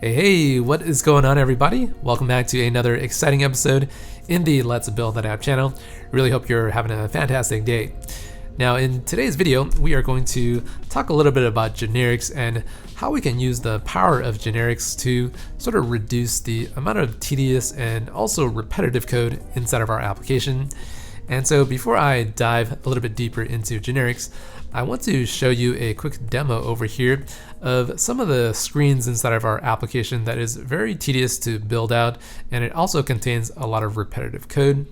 Hey, what is going on, everybody? Welcome back to another exciting episode in the Let's Build That App channel. Really hope you're having a fantastic day. Now, in today's video, we are going to talk a little bit about generics and how we can use the power of generics to sort of reduce the amount of tedious and also repetitive code inside of our application. And so before I dive a little bit deeper into generics, I want to show you a quick demo over here of some of the screens inside of our application that is very tedious to build out, and it also contains a lot of repetitive code.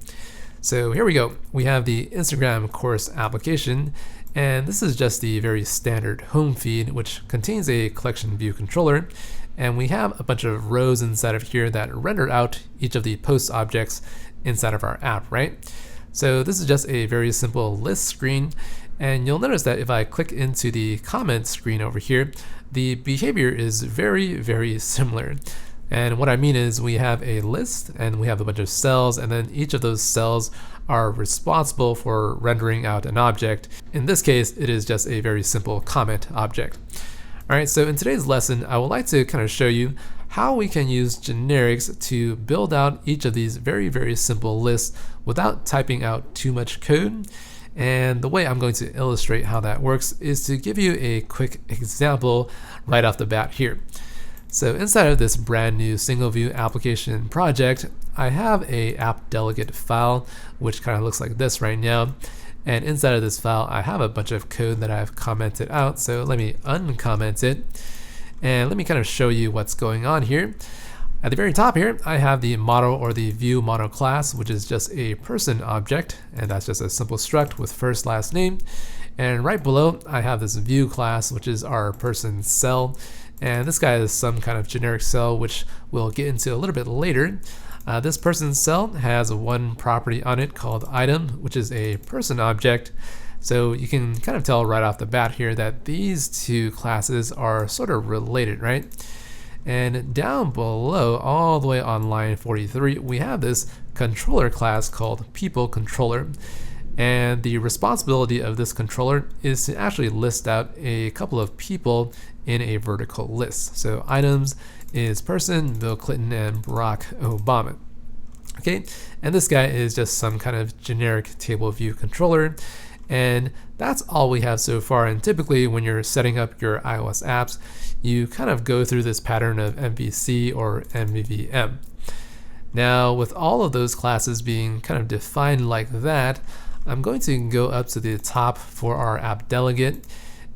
So here we go. We have the Instagram course application, and this is just the very standard home feed, which contains a collection view controller. And we have a bunch of rows inside of here that render out each of the post objects inside of our app, right? So this is just a very simple list screen. And you'll notice that if I click into the comment screen over here, the behavior is very, very similar. And what I mean is we have a list and we have a bunch of cells, and then each of those cells are responsible for rendering out an object. In this case, it is just a very simple comment object. All right, so in today's lesson, I would like to kind of show you how we can use generics to build out each of these very, very simple lists without typing out too much code. And the way I'm going to illustrate how that works is to give you a quick example right off the bat here. So inside of this brand new single view application project, I have a app delegate file, which kind of looks like this right now. And inside of this file, I have a bunch of code that I've commented out. So let me uncomment it. And let me kind of show you what's going on here. At the very top here, I have the model or the view model class, which is just a person object, and that's just a simple struct with first, last name. And right below, I have this view class, which is our person cell. And this guy is some kind of generic cell, which we'll get into a little bit later. This person cell has one property on it called item, which is a person object. So you can kind of tell right off the bat here that these two classes are sort of related, right? And down below, all the way on line 43, we have this controller class called people controller. And the responsibility of this controller is to actually list out a couple of people in a vertical list. So items is person, Bill Clinton, and Barack Obama. Okay, and this guy is just some kind of generic table view controller. And that's all we have so far. And typically when you're setting up your iOS apps, you kind of go through this pattern of MVC or MVVM. Now, with all of those classes being kind of defined like that, I'm going to go up to the top for our app delegate,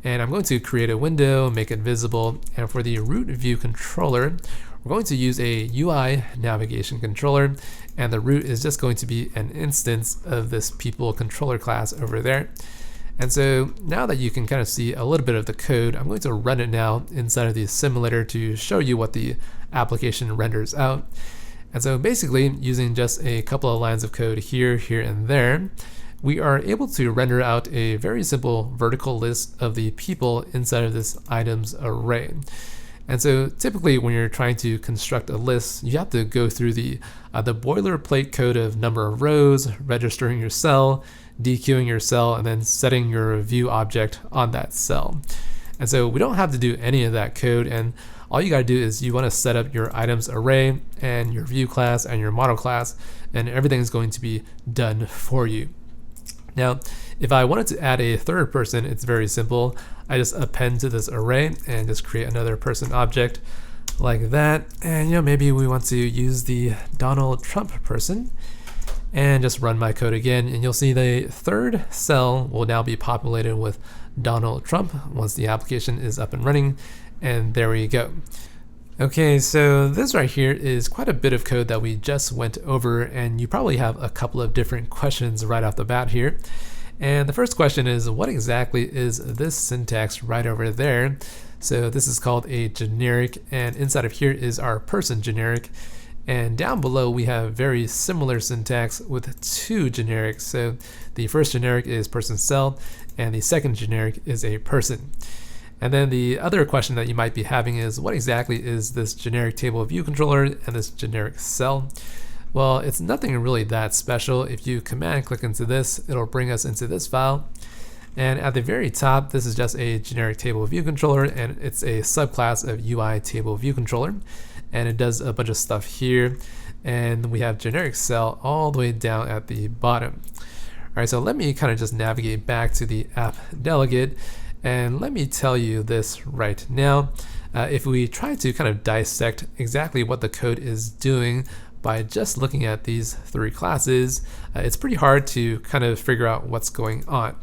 and I'm going to create a window, make it visible. And for the root view controller, we're going to use a UI navigation controller, and the root is just going to be an instance of this people controller class over there. And so now that you can kind of see a little bit of the code, I'm going to run it now inside of the simulator to show you what the application renders out. And so basically, using just a couple of lines of code here, here, and there, we are able to render out a very simple vertical list of the people inside of this items array. And so typically when you're trying to construct a list, you have to go through the boilerplate code of number of rows, registering your cell, dequeuing your cell, and then setting your view object on that cell. And so we don't have to do any of that code, and all you gotta do is you wanna set up your items array and your view class and your model class, and everything is going to be done for you. Now, if I wanted to add a third person, it's very simple. I just append to this array and just create another person object like that. And maybe we want to use the Donald Trump person and just run my code again. And you'll see the third cell will now be populated with Donald Trump once the application is up and running. And there we go. Okay, so this right here is quite a bit of code that we just went over, and you probably have a couple of different questions right off the bat here. And the first question is, what exactly is this syntax right over there? So this is called a generic, and inside of here is our person generic. And down below we have very similar syntax with two generics. So the first generic is person cell, and the second generic is a person. And then the other question that you might be having is, what exactly is this generic table view controller and this generic cell? Well, it's nothing really that special. If you command click into this, it'll bring us into this file. And at the very top, this is just a generic table view controller, and it's a subclass of UI table view controller. And it does a bunch of stuff here. And we have generic cell all the way down at the bottom. All right, so let me kind of just navigate back to the app delegate, and let me tell you this right now. If we try to kind of dissect exactly what the code is doing by just looking at these three classes, it's pretty hard to kind of figure out what's going on.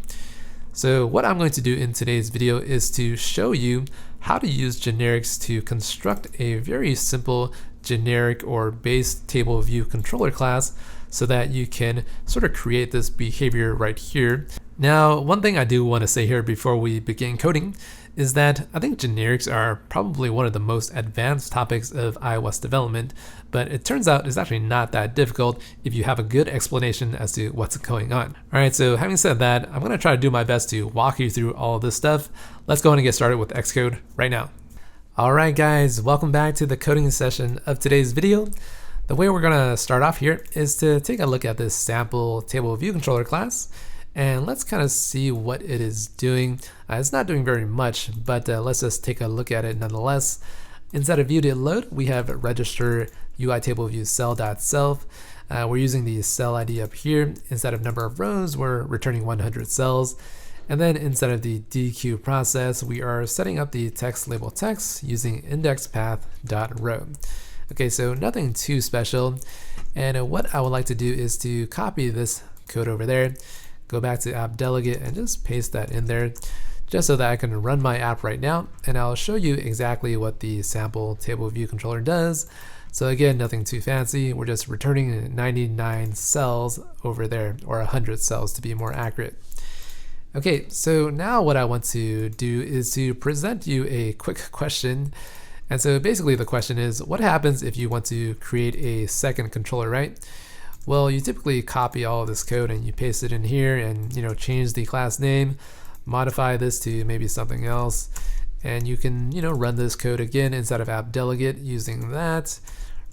So what I'm going to do in today's video is to show you how to use generics to construct a very simple generic or base table view controller class so that you can sort of create this behavior right here. Now, one thing I do want to say here before we begin coding is that I think generics are probably one of the most advanced topics of iOS development, but it turns out it's actually not that difficult if you have a good explanation as to what's going on. All right, so having said that, I'm gonna try to do my best to walk you through all of this stuff. Let's go ahead and get started with Xcode right now. All right, guys, welcome back to the coding session of today's video. The way we're gonna start off here is to take a look at this sample table view controller class, and let's kind of see what it is doing. It's not doing very much, but let's just take a look at it nonetheless. Inside of viewDidLoad, we have register UI table view cell.self. We're using the cell ID up here. Instead of number of rows, we're returning 100 cells. And then inside of the DQ process, we are setting up the text label text using indexPath.row. Okay, so nothing too special. And what I would like to do is to copy this code over there, go back to app delegate and just paste that in there just so that I can run my app right now, and I'll show you exactly what the sample table view controller does. So again, nothing too fancy. We're just returning 99 cells over there, or 100 cells to be more accurate. Okay, so now what I want to do is to present you a quick question. And so basically the question is, what happens if you want to create a second controller, right? Well, you typically copy all of this code and you paste it in here and change the class name, modify this to maybe something else, and you can run this code again inside of app delegate using that,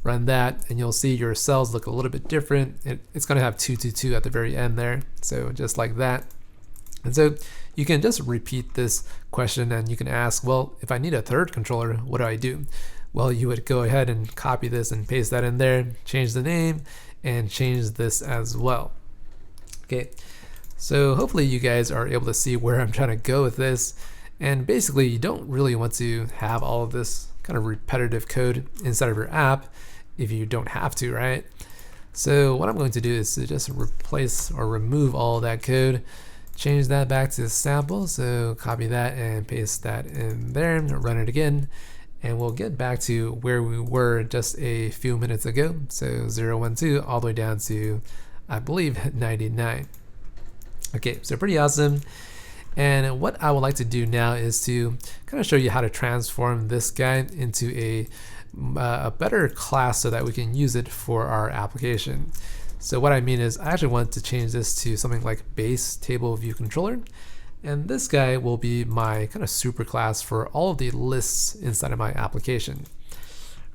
run that, and you'll see your cells look a little bit different. It's going to have 222 at the very end there, so just like that. And so you can just repeat this question and you can ask, well, if I need a third controller, what do I do? Well, you would go ahead and copy this and paste that in there, change the name, and change this as well. Okay, so hopefully you guys are able to see where I'm trying to go with this. And basically, you don't really want to have all of this kind of repetitive code inside of your app if you don't have to, right? So what I'm going to do is to just replace or remove all of that code, change that back to sample. So copy that and paste that in there, run it again. And we'll get back to where we were just a few minutes ago. So 012 all the way down to, I believe, 99. Okay, so pretty awesome. And what I would like to do now is to kind of show you how to transform this guy into a better class so that we can use it for our application. So what I mean is I actually want to change this to something like base table view controller. And this guy will be my kind of super class for all of the lists inside of my application.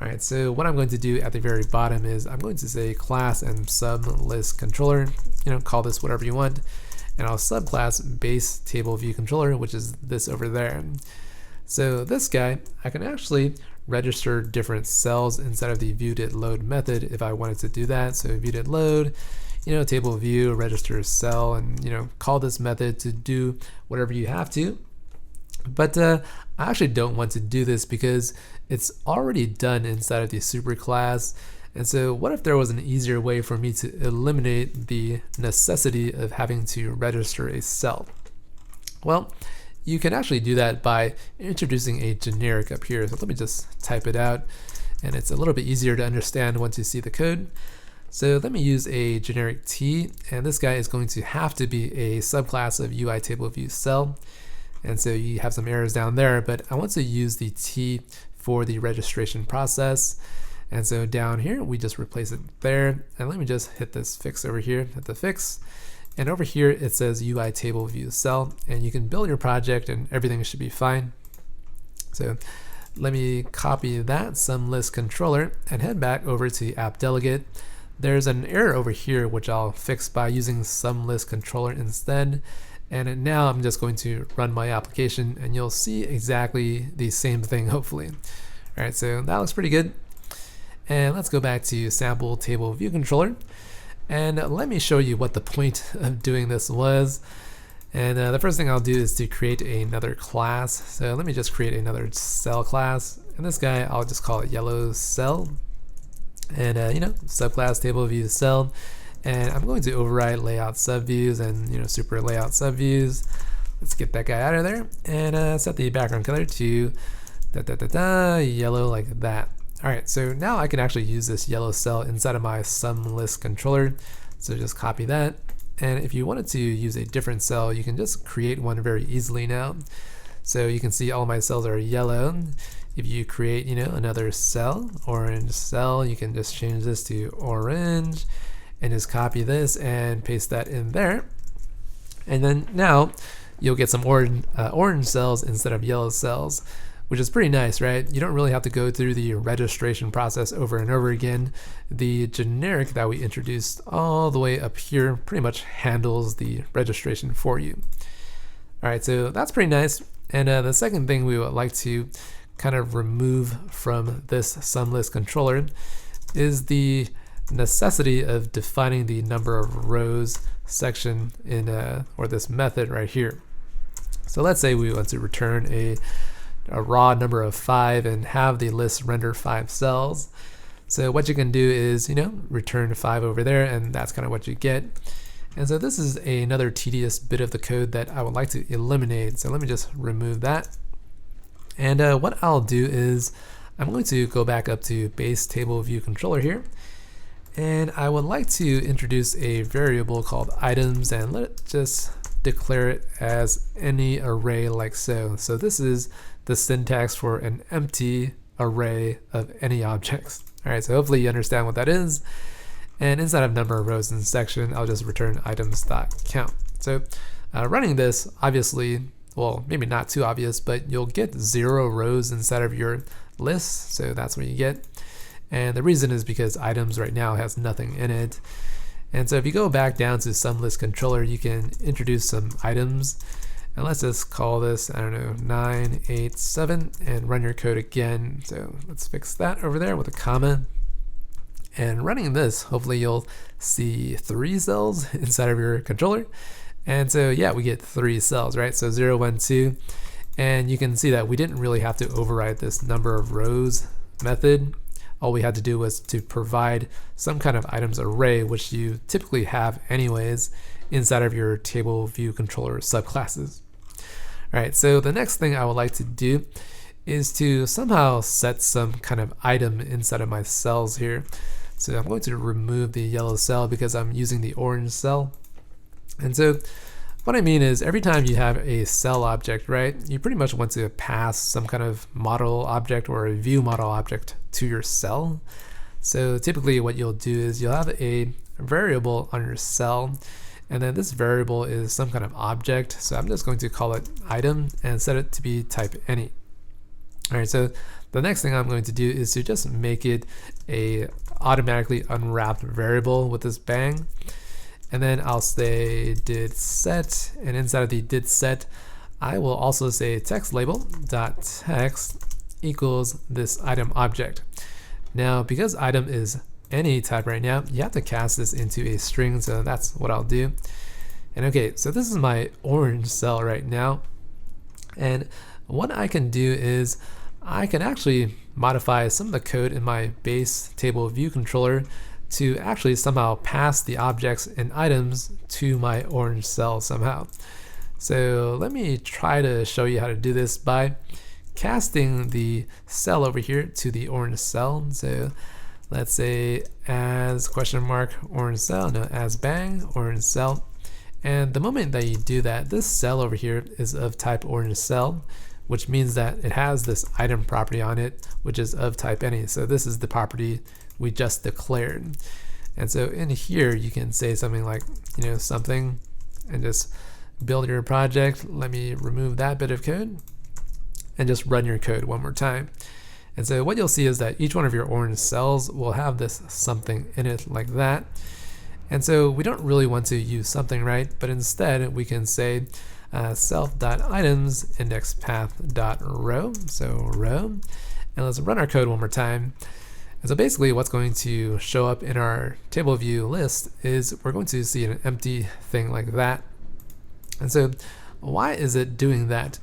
All right, so what I'm going to do at the very bottom is I'm going to say class and sub list controller, call this whatever you want. And I'll subclass base table view controller, which is this over there. So this guy, I can actually register different cells inside of the viewDidLoad method if I wanted to do that. So viewDidLoad, table view, register cell, and call this method to do whatever you have to. But I actually don't want to do this because it's already done inside of the superclass. And so what if there was an easier way for me to eliminate the necessity of having to register a cell? Well, you can actually do that by introducing a generic up here. So let me just type it out, and it's a little bit easier to understand once you see the code. So let me use a generic T, and this guy is going to have to be a subclass of UI table view cell. And so you have some errors down there, but I want to use the T for the registration process. And so down here, we just replace it there. And let me just hit this fix over here, hit the fix. And over here, it says UI table view cell, and you can build your project and everything should be fine. So let me copy that sum list controller and head back over to app delegate. There's an error over here, which I'll fix by using sum list controller instead. And now I'm just going to run my application and you'll see exactly the same thing, hopefully. All right, so that looks pretty good. And let's go back to sample table view controller. And let me show you what the point of doing this was. And the first thing I'll do is to create another class. So let me just create another cell class. And this guy, I'll just call it yellow cell. And subclass table view cell. And I'm going to override layout subviews and super layout subviews. Let's get that guy out of there and set the background color to yellow like that. All right, so now I can actually use this yellow cell inside of my sum list controller. So just copy that. And if you wanted to use a different cell, you can just create one very easily now. So you can see all my cells are yellow. If you create, another cell, orange cell, you can just change this to orange and just copy this and paste that in there. And then now you'll get some orange cells instead of yellow cells, which is pretty nice, right? You don't really have to go through the registration process over and over again. The generic that we introduced all the way up here pretty much handles the registration for you. All right, so that's pretty nice. And the second thing we would like to kind of remove from this sum list controller is the necessity of defining the number of rows section in or this method right here. So let's say we want to return a raw number of 5 and have the list render 5 cells. So what you can do is return 5 over there, and that's kind of what you get. And so this is another tedious bit of the code that I would like to eliminate. So let me just remove that. And what I'll do is I'm going to go back up to base table view controller here. And I would like to introduce a variable called items and let it just declare it as any array like so. So this is the syntax for an empty array of any objects. All right, so hopefully you understand what that is. And inside of number of rows in section, I'll just return items.count. So running this, obviously, well, maybe not too obvious, but you'll get 0 rows inside of your list. So that's what you get. And the reason is because items right now has nothing in it. And so if you go back down to sum list controller, you can introduce some items. And let's just call this, 987 and run your code again. So let's fix that over there with a comma. And running this, hopefully you'll see 3 cells inside of your controller. And so yeah, we get 3 cells, right? So 0, 1, 2. And you can see that we didn't really have to override this number of rows method. All we had to do was to provide some kind of items array, which you typically have anyways inside of your table view controller subclasses. All right, so the next thing I would like to do is to somehow set some kind of item inside of my cells here. So I'm going to remove the yellow cell because I'm using the orange cell. And so what I mean is every time you have a cell object, right, you pretty much want to pass some kind of model object or a view model object to your cell. So typically what you'll do is you'll have a variable on your cell, and then this variable is some kind of object. So I'm just going to call it item and set it to be type any. All right, so the next thing I'm going to do is to just make it a automatically unwrapped variable with this bang. And then I'll say did set, and inside of the did set, I will also say text label dot text equals this item object. Now, because item is any type right now, you have to cast this into a string, so that's what I'll do. And okay, so this is my orange cell right now. And what I can do is I can actually modify some of the code in my base table view controller to actually somehow pass the objects and items to my orange cell somehow. So let me try to show you how to do this by casting the cell over here to the orange cell. So let's say as question mark orange cell, no, as bang orange cell. And the moment that you do that, this cell over here is of type orange cell, which means that it has this item property on it, which is of type any. So this is the property we just declared. And so in here, you can say something like, something, and just build your project. Let me remove that bit of code and just run your code one more time. And so what you'll see is that each one of your orange cells will have this something in it like that. And so we don't really want to use something, right? But instead we can say self.items index path.row, so row. And let's run our code one more time. And so basically what's going to show up in our table view list is we're going to see an empty thing like that. And so why is it doing that?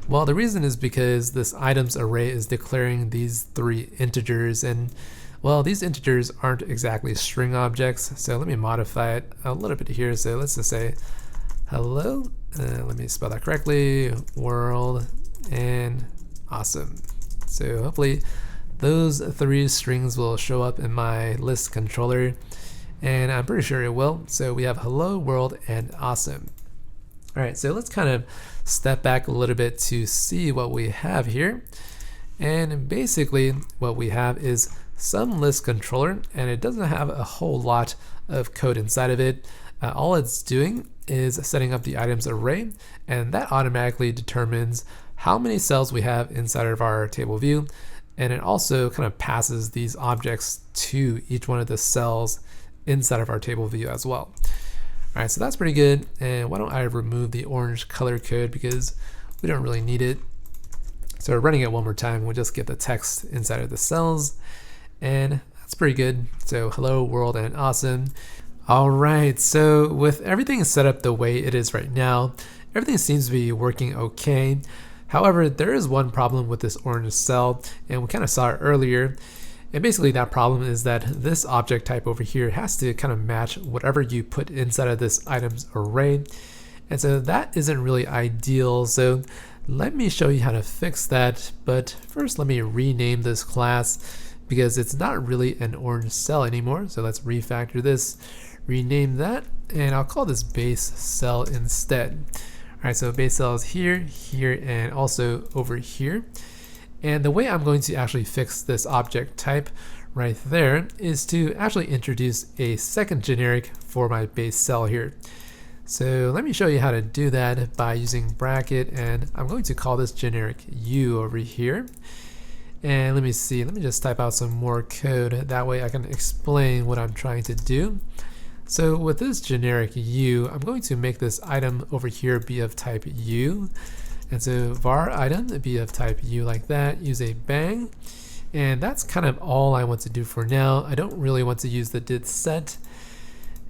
Well, the reason is because this items array is declaring these 3 integers, and well, these integers aren't exactly string objects. So let me modify it a little bit here. So let's just say hello, let me spell that correctly, world and awesome. So hopefully those 3 strings will show up in my list controller, and I'm pretty sure it will. So we have hello, world, and awesome. All right, so let's kind of step back a little bit to see what we have here. And basically what we have is some list controller, and it doesn't have a whole lot of code inside of it. All it's doing is setting up the items array, and that automatically determines how many cells we have inside of our table view. And it also kind of passes these objects to each one of the cells inside of our table view as well. All right, so that's pretty good. And why don't I remove the orange color code because we don't really need it. So running it one more time, we'll just get the text inside of the cells, and that's pretty good. So hello, world, and awesome. All right, so with everything set up the way it is right now, everything seems to be working okay. However, there is one problem with this orange cell, and we kind of saw it earlier. And basically that problem is that this object type over here has to kind of match whatever you put inside of this items array. And so that isn't really ideal. So let me show you how to fix that. But first, let me rename this class because it's not really an orange cell anymore. So let's refactor this, rename that, and I'll call this base cell instead. All right, so base cell is here, here, and also over here. And the way I'm going to actually fix this object type right there is to actually introduce a second generic for my base cell here. So let me show you how to do that by using bracket, and I'm going to call this generic U over here. And let me see, let me just type out some more code. That way I can explain what I'm trying to do. So with this generic U, I'm going to make this item over here be of type U. And so var item be of type U like that, use a bang. And that's kind of all I want to do for now. I don't really want to use the did set.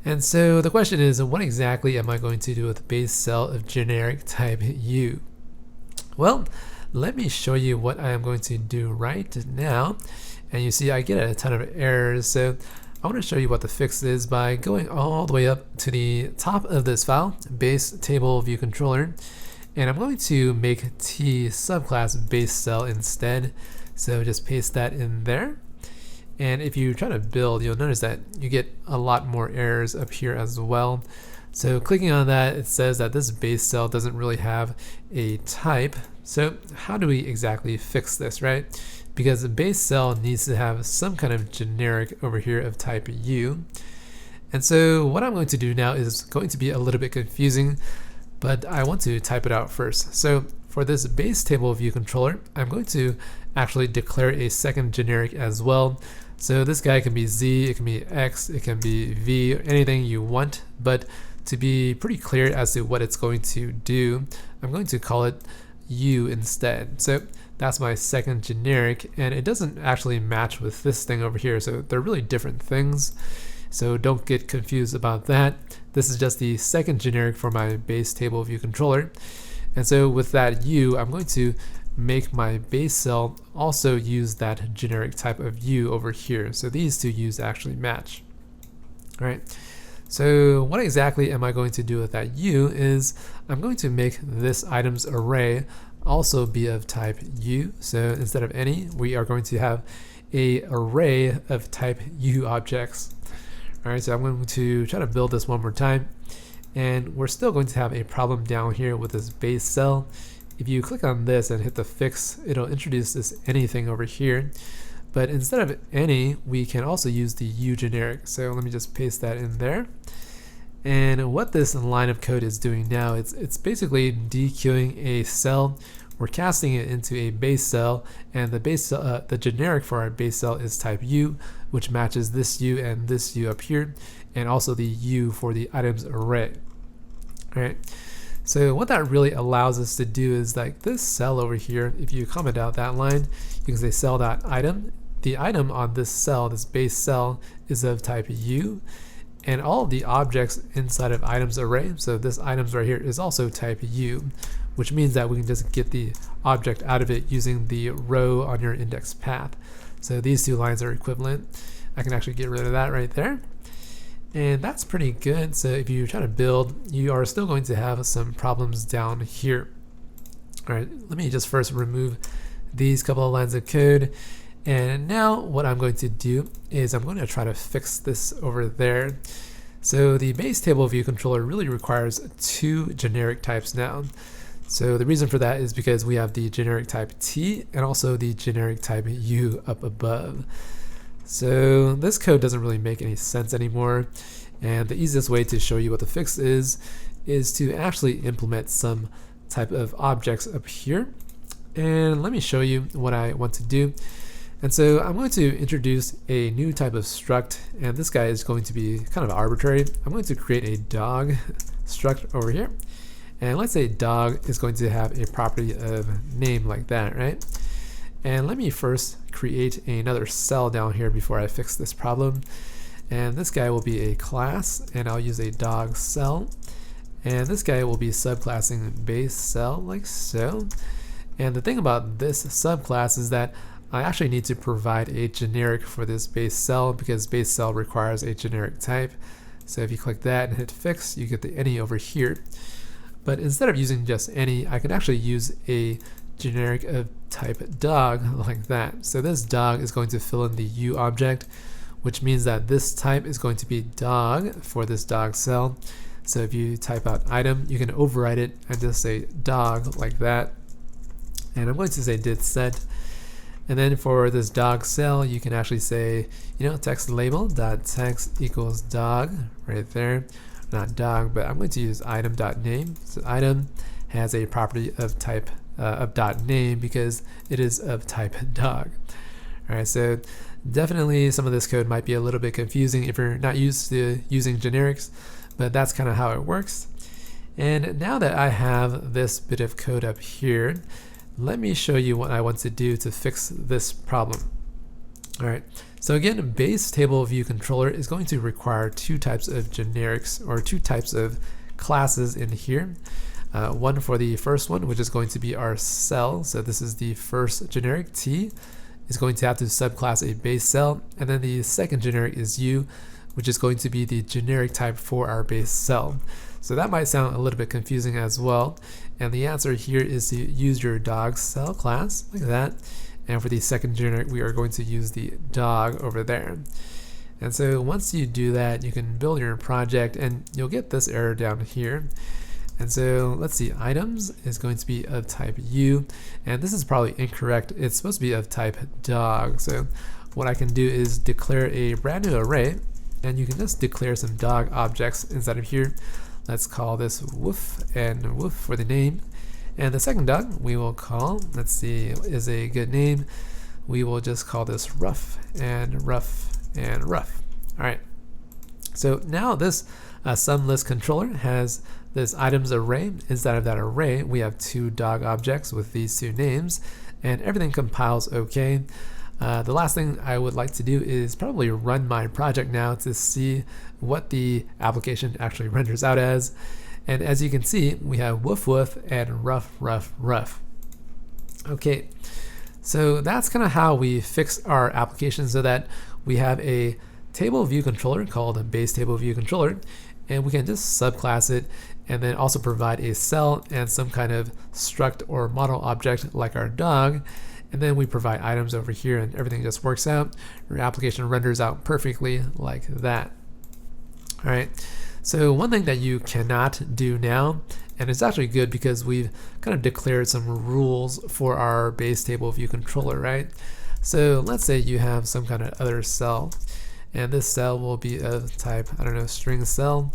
And so the question is, what exactly am I going to do with base cell of generic type U? Well, let me show you what I am going to do right now. And you see I get a ton of errors. So I want to show you what the fix is by going all the way up to the top of this file, base table view controller. And I'm going to make T subclass base cell instead. So just paste that in there. And if you try to build, you'll notice that you get a lot more errors up here as well. So clicking on that, it says that this base cell doesn't really have a type. So how do we exactly fix this, right? Because the base cell needs to have some kind of generic over here of type U. And so what I'm going to do now is going to be a little bit confusing, but I want to type it out first. So for this base table view controller, I'm going to actually declare a second generic as well. So this guy can be Z, it can be X, it can be V, anything you want. But to be pretty clear as to what it's going to do, I'm going to call it U instead. So that's my second generic, and it doesn't actually match with this thing over here. So they're really different things. So don't get confused about that. This is just the second generic for my base table view controller. And so with that U, I'm going to make my base cell also use that generic type of U over here. So these two U's actually match. All right. So what exactly am I going to do with that U is I'm going to make this items array also be of type U. So instead of any, we are going to have a array of type U objects. All right, so I'm going to try to build this one more time. And we're still going to have a problem down here with this base cell. If you click on this and hit the fix, it'll introduce this anything over here. But instead of any, we can also use the U generic. So let me just paste that in there. And what this line of code is doing now, it's basically dequeuing a cell we're casting it into a base cell, and the base cell, the generic for our base cell is type U, which matches this U and this U up here, and also the U for the items array. All right. So what that really allows us to do is like this cell over here, if you comment out that line, you can say cell.item. The item on this cell, this base cell, is of type U, and all of the objects inside of items array, so this items right here is also type U, which means that we can just get the object out of it using the row on your index path. So these two lines are equivalent. I can actually get rid of that right there. And that's pretty good. So if you try to build, you are still going to have some problems down here. All right, let me just first remove these couple of lines of code. And now what I'm going to do is I'm going to try to fix this over there. So the base table view controller really requires two generic types now. So the reason for that is because we have the generic type T and also the generic type U up above. So this code doesn't really make any sense anymore, and the easiest way to show you what the fix is to actually implement some type of objects up here. And let me show you what I want to do. And so I'm going to introduce a new type of struct, and this guy is going to be kind of arbitrary. I'm going to create a dog struct over here, and let's say dog is going to have a property of name like that, right? And let me first create another cell down here before I fix this problem. And this guy will be a class, and I'll use a dog cell. And this guy will be subclassing base cell like so. And the thing about this subclass is that I actually need to provide a generic for this base cell because base cell requires a generic type. So if you click that and hit fix, you get the any over here. But instead of using just any, I can actually use a generic of type dog like that. So this dog is going to fill in the U object, which means that this type is going to be dog for this dog cell. So if you type out item, you can override it and just say dog like that. And I'm going to say did set. And then for this dog cell, you can actually say, text label dot text equals dog right there. Not dog, but I'm going to use item dot name. So item has a property of type of dot name because it is of type dog. All right, so definitely some of this code might be a little bit confusing if you're not used to using generics, but that's kind of how it works. And now that I have this bit of code up here, let me show you what I want to do to fix this problem. All right, so again, base table view controller is going to require two types of generics or two types of classes in here. One for the first one, which is going to be our cell. So this is the first generic T, is going to have to subclass a base cell. And then the second generic is U, which is going to be the generic type for our base cell. So that might sound a little bit confusing as well. And the answer here is to use your dog cell class like that. And for the second generic, we are going to use the dog over there. And so once you do that, you can build your project and you'll get this error down here. And so let's see, items is going to be of type U, and this is probably incorrect. It's supposed to be of type dog. So what I can do is declare a brand new array, and you can just declare some dog objects inside of here. Let's call this woof and woof for the name. And the second dog we will call, let's see, is a good name. We will just call this rough and rough and rough. All right. So now this sum list controller has this items array. Inside of that array, we have two dog objects with these two names, and everything compiles okay. The last thing I would like to do is probably run my project now to see what the application actually renders out as. And as you can see, we have woof woof and rough rough rough. Okay, so that's kind of how we fix our application so that we have a table view controller called a base table view controller, and we can just subclass it and then also provide a cell and some kind of struct or model object like our dog. And then we provide items over here and everything just works out. Your application renders out perfectly like that. All right. So one thing that you cannot do now, and it's actually good because we've kind of declared some rules for our base table view controller, right? So let's say you have some kind of other cell, and this cell will be of type, I don't know, string cell,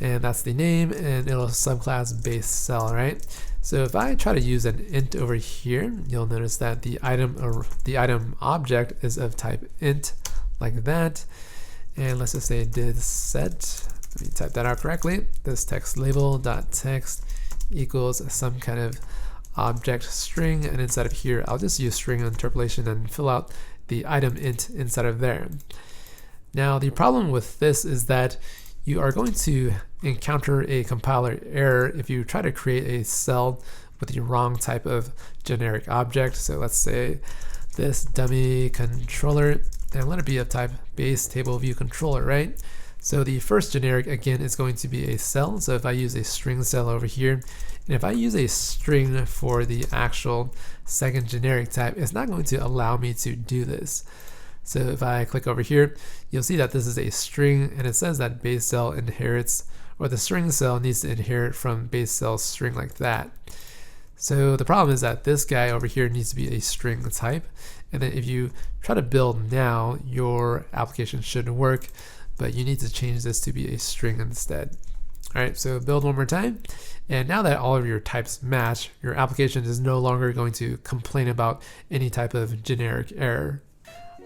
and that's the name, and it'll subclass base cell, right? So if I try to use an int over here, you'll notice that the item object is of type int, like that. And let's just say did set. Let me type that out correctly. This text label dot text equals some kind of object string, and inside of here I'll just use string interpolation and fill out the item int inside of there. Now the problem with this is that you are going to encounter a compiler error if you try to create a cell with the wrong type of generic object. So let's say this dummy controller, and let it be of type base table view controller, right? So the first generic again is going to be a cell. So if I use a string cell over here, and if I use a string for the actual second generic type, it's not going to allow me to do this. So if I click over here, you'll see that this is a string, and it says that base cell inherits, or the string cell needs to inherit from base cell string like that. So the problem is that this guy over here needs to be a string type, and then if you try to build now, your application should work, but you need to change this to be a string instead. All right, so build one more time. And now that all of your types match, your application is no longer going to complain about any type of generic error.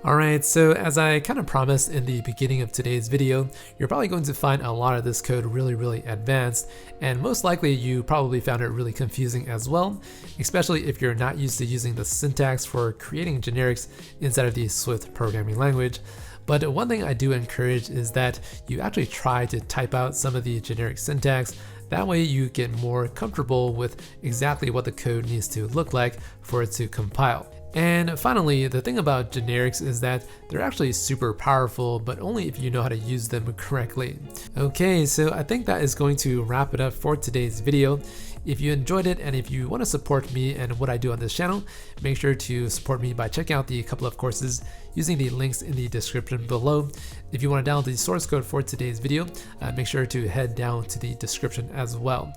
All right, so as I kind of promised in the beginning of today's video, you're probably going to find a lot of this code really advanced, and most likely you probably found it really confusing as well, especially if you're not used to using the syntax for creating generics inside of the Swift programming language. But one thing I do encourage is that you actually try to type out some of the generic syntax. That way you get more comfortable with exactly what the code needs to look like for it to compile. And finally, the thing about generics is that they're actually super powerful, but only if you know how to use them correctly. Okay, so I think that is going to wrap it up for today's video. If you enjoyed it and if you want to support me and what I do on this channel, make sure to support me by checking out the couple of courses using the links in the description below. If you want to download the source code for today's video, make sure to head down to the description as well.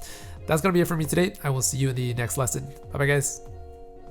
That's going to be it for me today. I will see you in the next lesson. Bye bye guys.